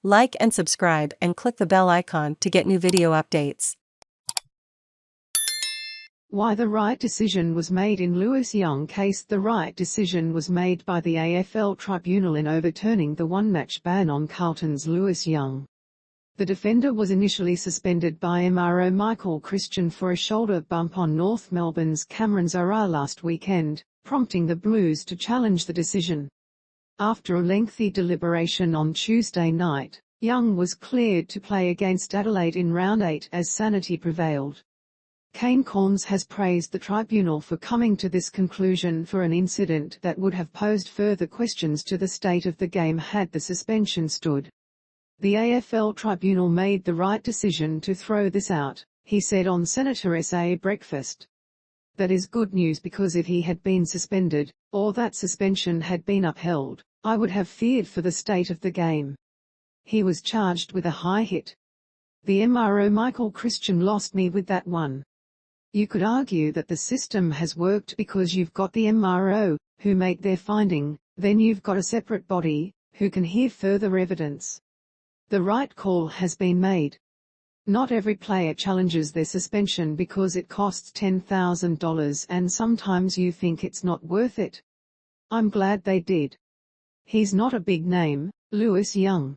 Like and subscribe and click the bell icon to get new video updates. Why the right decision was made in Lewis Young case. The right decision was made by the AFL Tribunal in overturning the one-match ban on Carlton's Lewis Young. The defender was initially suspended by MRO Michael Christian for a shoulder bump on North Melbourne's Zurhaar last weekend, prompting the Blues to challenge the decision. After a lengthy deliberation on Tuesday night, Young was cleared to play against Adelaide in round 8 as sanity prevailed. Kane Cornes has praised the tribunal for coming to this conclusion for an incident that would have posed further questions to the state of the game had the suspension stood. The AFL Tribunal made the right decision to throw this out, he said on SEN SA Breakfast. That is good news because if he had been suspended, or that suspension had been upheld, I would have feared for the state of the game. He was charged with a high hit. The MRO Michael Christian lost me with that one. You could argue that the system has worked because you've got the MRO, who make their finding, then you've got a separate body, who can hear further evidence. The right call has been made. Not every player challenges their suspension because it costs $10,000 and sometimes you think it's not worth it. I'm glad they did. He's not a big name, Lewis Young.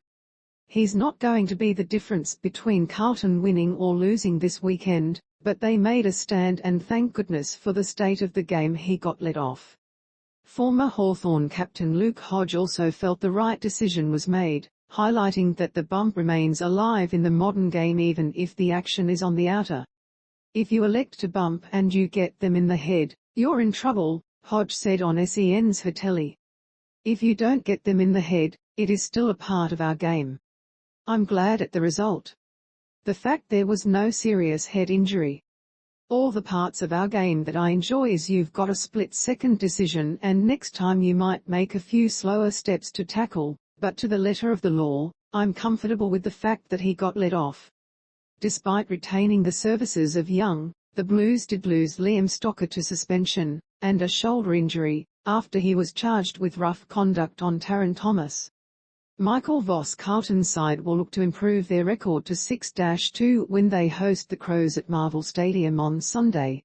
He's not going to be the difference between Carlton winning or losing this weekend, but they made a stand and thank goodness for the state of the game he got let off. Former Hawthorn captain Luke Hodge also felt the right decision was made, highlighting that the bump remains alive in the modern game even if the action is on the outer. If you elect to bump and you get them in the head, you're in trouble, Hodge said on SEN's Whateley. If you don't get them in the head, it is still a part of our game. I'm glad at the result. The fact there was no serious head injury. All the parts of our game that I enjoy is you've got a split-second decision and next time you might make a few slower steps to tackle, but to the letter of the law, I'm comfortable with the fact that he got let off. Despite retaining the services of Young, the Blues did lose Liam Stocker to suspension and a shoulder injury, after he was charged with rough conduct on Tarryn Thomas. Michael Voss Carlton's side will look to improve their record to 6-2 when they host the Crows at Marvel Stadium on Sunday.